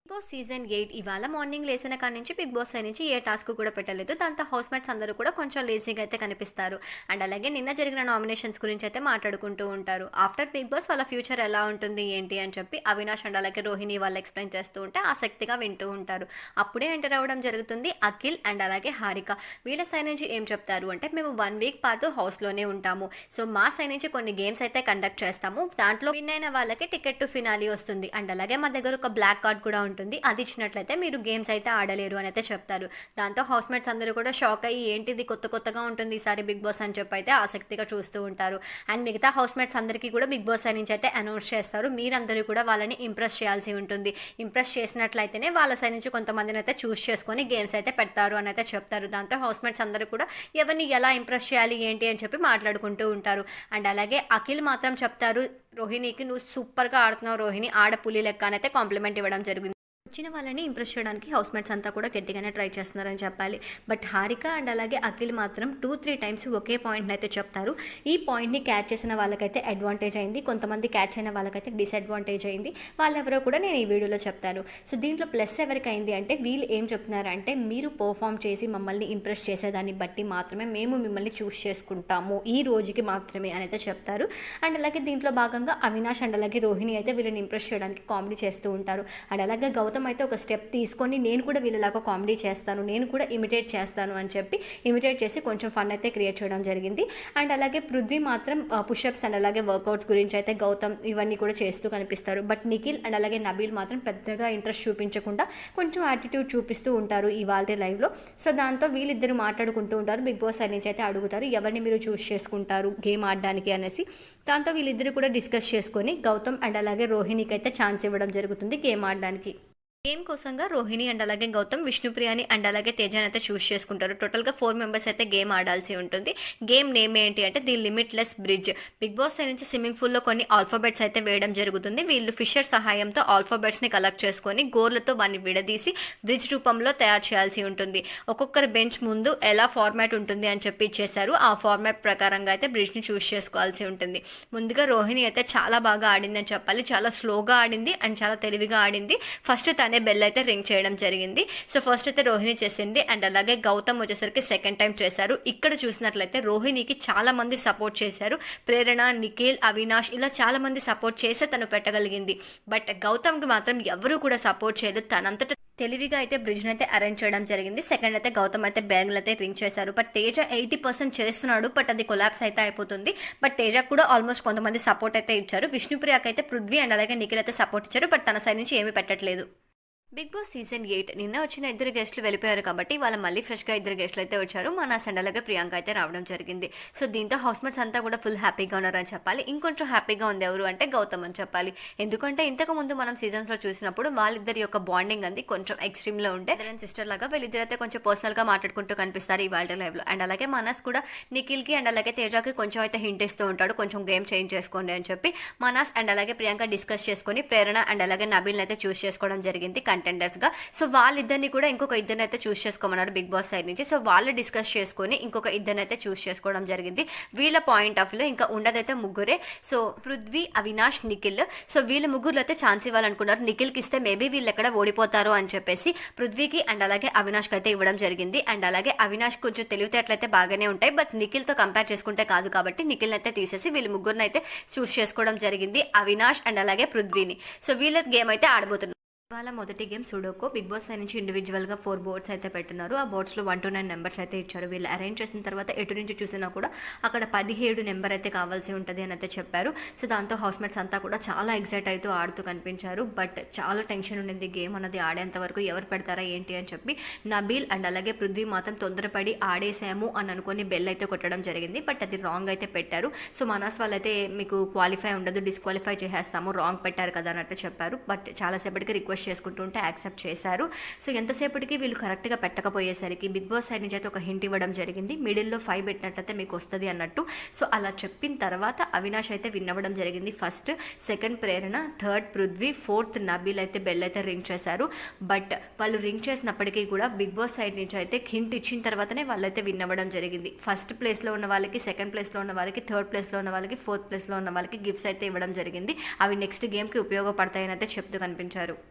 Boss season 8 ఇవాళ morning లేసిన కాడి నుంచి బిగ్ బాస్ సైడ్ నుంచి ఏ టాస్క్ కూడా పెట్టలేదు. దాంతో హౌస్ మేట్స్ అందరూ కూడా కొంచెం లేజీగా అయితే కనిపిస్తారు. అండ్ అలాగే నిన్న జరిగిన నామినేషన్స్ గురించి అయితే మాట్లాడుకుంటూ ఉంటారు. ఆఫ్టర్ బిగ్ బాస్ వాళ్ళ ఫ్యూచర్ ఎలా ఉంటుంది ఏంటి అని చెప్పి అవినాష్ అండ్ అలాగే రోహిణి వాళ్ళు ఎక్స్ప్లెయిన్ చేస్తూ ఉంటే ఆసక్తిగా వింటూ ఉంటారు. అప్పుడే ఎంటర్ అవ్వడం జరుగుతుంది అఖిల్ అండ్ అలాగే హారిక. వీళ్ళ సైడ్ నుంచి ఏం చెప్తారు అంటే, మేము 1 వీక్ పాటు హౌస్లోనే ఉంటాము. సో మా సైడ్ నుంచి కొన్ని గేమ్స్ అయితే కండక్ట్ చేస్తాము. దాంట్లో విన్ అయిన వాళ్ళకి టికెట్ టు ఫినాలి వస్తుంది. అండ్ అలాగే మా దగ్గర ఒక బ్లాక్ కార్డ్ కూడా ఉంటుంది. అది ఇచ్చినట్లయితే మీరు గేమ్స్ అయితే ఆడలేరు అని అయితే చెప్తారు. దాంతో హౌస్ మేట్స్ అందరూ కూడా షాక్ అయ్యి ఏంటిది కొత్తగా ఉంటుంది ఈసారి బిగ్ బాస్ అని చెప్పి అయితే ఆసక్తిగా చూస్తూ ఉంటారు. అండ్ మిగతా హౌస్ మేట్స్ అందరికీ కూడా బిగ్ బాస్ నుంచి అయితే అనౌన్స్ చేస్తారు. మీరందరూ కూడా వాళ్ళని ఇంప్రెస్ చేయాల్సి ఉంటుంది. ఇంప్రెస్ చేసినట్లయితేనే వాళ్ళ సైడ్ నుంచి కొంతమందిని అయితే చూస్ చేసుకొని గేమ్స్ అయితే పెడతారు అని అయితే చెప్తారు. దాంతో హౌస్ మేట్స్ అందరూ కూడా ఎవరిని ఎలా ఇంప్రెస్ చేయాలి ఏంటి అని చెప్పి మాట్లాడుకుంటూ ఉంటారు. అండ్ అలాగే అఖిల్ మాత్రం చెప్తారు, రోహిణికి నువ్వు సూపర్గా ఆడుతున్నావు రోహిణి, ఆడపులి లెక్క అయితే కాంప్లిమెంట్ ఇవ్వడం జరిగింది. వచ్చిన వాళ్ళని ఇంప్రెస్ చేయడానికి హౌస్ మేట్స్ అంతా కూడా గట్టిగానే ట్రై చేస్తున్నారని చెప్పాలి. బట్ హారిక అండ్ అలాగే అఖిల్ మాత్రం 2-3 టైమ్స్ ఒకే పాయింట్ని అయితే చెప్తారు. ఈ పాయింట్ని క్యాచ్ చేసిన వాళ్ళకైతే అడ్వాంటేజ్ అయింది, కొంతమంది క్యాచ్ అయిన వాళ్ళకైతే డిసడ్వాంటేజ్ అయింది. వాళ్ళెవరో కూడా నేను ఈ వీడియోలో చెప్తాను. సో దీంట్లో ప్లస్ ఎవరికి అయింది అంటే, వీళ్ళు ఏం చెప్తున్నారంటే, మీరు పర్ఫామ్ చేసి మమ్మల్ని ఇంప్రెస్ చేసేదాన్ని బట్టి మాత్రమే మేము మిమ్మల్ని చూస్ చేసుకుంటాము ఈ రోజుకి మాత్రమే అని అయితే చెప్తారు. అండ్ అలాగే దీంట్లో భాగంగా అవినాష్ అండ్ అలాగే రోహిణి అయితే వీళ్ళని ఇంప్రెస్ చేయడానికి కామెడీ చేస్తూ ఉంటారు. అండ్ అలాగే గౌతమ్ అయితే ఒక స్టెప్ తీసుకొని నేను కూడా వీళ్ళలాగా కామెడీ చేస్తాను, నేను కూడా ఇమిటేట్ చేస్తాను అని చెప్పి ఇమిటేట్ చేసి కొంచెం ఫన్ అయితే క్రియేట్ చేయడం జరిగింది. అండ్ అలాగే పృథ్వీ మాత్రం పుషప్స్ అండ్ అలాగే వర్కౌట్స్ గురించి అయితే గౌతమ్ ఇవన్నీ కూడా చేస్తూ కనిపిస్తారు. బట్ నిఖిల్ అండ్ అలాగే నబీల్ మాత్రం పెద్దగా ఇంట్రెస్ట్ చూపించకుండా కొంచెం యాటిట్యూడ్ చూపిస్తూ ఉంటారు ఇవాళ లైవ్లో. సో దాంతో వీళ్ళిద్దరు మాట్లాడుకుంటూ ఉంటారు. బిగ్ బాస్ సైడ్ నుంచి అయితే అడుగుతారు, ఎవరిని మీరు చూస్ చేసుకుంటారు గేమ్ ఆడడానికి అనేసి. దాంతో వీళ్ళిద్దరు కూడా డిస్కస్ చేసుకొని గౌతమ్ అండ్ అలాగే రోహిణికి అయితే ఛాన్స్ ఇవ్వడం జరుగుతుంది గేమ్ ఆడడానికి. గేమ్ కోసంగా రోహిణి అండ్ అలాగే గౌతమ్ విష్ణుప్రియని అండ్ అలాగే తేజాని అయితే చూస్ చేసుకుంటారు. టోటల్గా 4 మెంబర్స్ అయితే గేమ్ ఆడాల్సి ఉంటుంది. గేమ్ నేమ్ ఏంటి అంటే the limitless bridge. Bigg Boss side నుంచి స్విమ్మింగ్ పూల్లో కొన్ని ఆల్ఫాబెట్స్ అయితే వేయడం జరుగుతుంది. వీళ్ళు ఫిషర్ సహాయంతో ఆల్ఫాబెట్స్ని కలెక్ట్ చేసుకొని గోర్లతో వాటిని విడదీసి బ్రిడ్జ్ రూపంలో తయారు చేయాల్సి ఉంటుంది. ఒక్కొక్కరి బెంచ్ ముందు ఎలా ఫార్మాట్ ఉంటుంది అని చెప్పి ఇచ్చేశారు. ఆ ఫార్మాట్ ప్రకారంగా అయితే బ్రిడ్జ్ని చూస్ చేసుకోవాల్సి ఉంటుంది. ముందుగా రోహిణి అయితే చాలా బాగా ఆడిందని చెప్పాలి. చాలా స్లోగా ఆడింది అండ్ చాలా తెలివిగా ఆడింది. ఫస్ట్ అనే బెల్ అయితే రింగ్ చేయడం జరిగింది. సో ఫస్ట్ అయితే రోహిణి చేసింది అండ్ అలాగే గౌతమ్ వచ్చేసరికి సెకండ్ టైం చేశారు. ఇక్కడ చూసినట్లయితే రోహిణికి చాలా మంది సపోర్ట్ చేశారు. ప్రేరణ, నిఖిల్, అవినాష్ ఇలా చాలా మంది సపోర్ట్ చేస్తే తను పెట్టగలిగింది. బట్ గౌతమ్కి మాత్రం ఎవరూ కూడా సపోర్ట్ చేయలేదు. తనంతట తెలివిగా అయితే బ్రిడ్జ్ని అయితే అరేంజ్ చేయడం జరిగింది. సెకండ్ అయితే గౌతమ్ అయితే బ్యాగ్లు అయితే రింగ్ చేశారు. బట్ తేజ 80% చేస్తున్నాడు, బట్ అది కొలాప్స్ అయితే అయిపోతుంది. బట్ తేజకు కూడా ఆల్మోస్ట్ కొంతమంది సపోర్ట్ అయితే ఇచ్చారు. విష్ణుప్రియకి అయితే పృథ్వీ అండ్ అలాగే నిఖిల్ అయితే సపోర్ట్ ఇచ్చారు. బట్ తన సైడ్ నుంచి ఏమీ పెట్టట్లేదు. బిగ్ బాస్ సీజన్ 8 నిన్న వచ్చిన 2 గెస్టులు వెళ్ళిపోయారు కాబట్టి వాళ్ళ మళ్ళీ ఫ్రెష్గా 2 గెస్టులు అయితే వచ్చారు. మానస్ అండ్ అలాగే ప్రియాంక అయితే రావడం జరిగింది. సో దీంతో హౌస్ మేట్స్ అంతా కూడా ఫుల్ హ్యాపీగా ఉన్నారని చెప్పాలి. ఇంకొంచెం హ్యాపీగా ఉంది ఎవరు అంటే గౌతమ్ అని చెప్పాలి. ఎందుకంటే ఇంతకు ముందు మనం సీజన్స్లో చూసినప్పుడు వాళ్ళిద్దరి యొక్క బాండింగ్ అంది కొంచెం ఎక్స్ట్రీమ్లో ఉంటే సిస్టర్ లాగా వీళ్ళిద్దరు అయితే కొంచెం పర్సనల్గా మాట్లాడుకుంటూ కనిపిస్తారు ఇవాళ లైవ్లో. అండ్ అలాగే మానస్ కూడా నిఖిల్కి అండ్ అలాగే తేజాకి కొంచెం అయితే హింట్ ఇస్తూ ఉంటాడు, కొంచెం గేమ్ చేంజ్ చేసుకోండి అని చెప్పి. మానస్ అండ్ అలాగే ప్రియాంక డిస్కస్ చేసుకుని ప్రేరణ అండ్ అలాగే నబీల్ని అయితే చూస్ చేసుకోవడం జరిగింది కంటెండర్స్గా. సో వాళ్ళిద్దరిని కూడా ఇంకొక ఇద్దరిని అయితే చూస్ చేసుకోమన్నారు బిగ్ బాస్ సైడ్ నుంచి. సో వాళ్ళు డిస్కస్ చేసుకొని ఇంకొక ఇద్దరిని అయితే చూస్ చేసుకోవడం జరిగింది. వీళ్ళ పాయింట్ ఆఫ్ లో ఇంకా ఉండదైతే ముగ్గురే. సో పృథ్వీ, అవినాష్, నిఖిల్. సో వీళ్ళ ముగ్గురులో అయితే ఛాన్స్ ఇవ్వాలనుకున్నారు. నిఖిల్కి ఇస్తే మేబీ వీళ్ళు ఎక్కడ ఓడిపోతారు అని చెప్పేసి పృథ్వీకి అండ్ అలాగే అవినాష్కి అయితే ఇవ్వడం జరిగింది. అండ్ అలాగే అవినాష్ కొంచెం తెలివితేటలైతే బాగానే ఉంటాయి, బట్ నిఖిల్తో కంపేర్ చేసుకుంటే కాదు కాబట్టి నిఖిల్ని అయితే తీసేసి వీళ్ళు ముగ్గురిని అయితే చూస్ చేసుకోవడం జరిగింది, అవినాష్ అండ్ అలాగే పృథ్వీని. సో వీళ్ళ గేమ్ అయితే ఆడబోతున్నారు. ఇవాళ మొదటి game sudoku. Bigg Boss side నుంచి ఇండివిజువల్గా 4 బోర్డ్స్ అయితే పెట్టున్నారు. ఆ బోర్డ్స్లో 1 to 9 నెంబర్స్ అయితే ఇచ్చారు. వీళ్ళు అరేంజ్ చేసిన తర్వాత ఎటు నుంచి చూసినా కూడా అక్కడ 17 నెంబర్ అయితే కావాల్సి ఉంటుంది అని అయితే చెప్పారు. సో దాంతో హౌస్ మేట్స్ అంతా కూడా చాలా ఎక్సైట్ అవుతూ ఆడుతూ కనిపించారు. బట్ చాలా టెన్షన్ ఉండింది గేమ్ అన్నది ఆడేంత వరకు, ఎవరు పెడతారా ఏంటి అని చెప్పి. నబీల్ అండ్ అలాగే పృథ్వీ మాత్రం తొందరపడి ఆడేసాము అని అనుకుని బెల్ అయితే కొట్టడం జరిగింది. బట్ అది రాంగ్ అయితే పెట్టారు. సో మానస్ వాళ్ళైతే మీకు క్వాలిఫై ఉండదు, డిస్క్వాలిఫై చేసేస్తాము, రాంగ్ పెట్టారు కదా అన్నట్టు చెప్పారు. బట్ చాలాసేపటికి రిక్వెస్ట్ చేసుకుంటుంటే యాక్సెప్ట్ చేశారు. సో ఎంతసేపటికి వీళ్ళు కరెక్ట్గా పెట్టకపోయేసరికి బిగ్ బాస్ సైడ్ నుంచి అయితే ఒక హింట్ ఇవ్వడం జరిగింది, మిడిల్లో 5 పెట్టినట్లయితే మీకు వస్తుంది అన్నట్టు. సో అలా చెప్పిన తర్వాత అవినాష్ అయితే విన్ అవ్వడం జరిగింది. ఫస్ట్, సెకండ్ ప్రేరణ, థర్డ్ పృథ్వీ, ఫోర్త్ నబీల్ అయితే బెల్ అయితే రింగ్ చేశారు. బట్ వాళ్ళు రింగ్ చేసినప్పటికీ కూడా బిగ్ బాస్ సైడ్ నుంచి అయితే హింట్ ఇచ్చిన తర్వాతనే వాళ్ళైతే విన్ అవ్వడం జరిగింది. ఫస్ట్ ప్లేస్లో ఉన్న వాళ్ళకి, సెకండ్ ప్లేస్లో ఉన్న వాళ్ళకి, థర్డ్ ప్లేస్లో ఉన్న వాళ్ళకి, ఫోర్త్ ప్లేస్లో ఉన్న వాళ్ళకి గిఫ్ట్స్ అయితే ఇవ్వడం జరిగింది. అవి నెక్స్ట్ గేమ్కి ఉపయోగపడతాయని అయితే చెప్తూ కనిపించారు.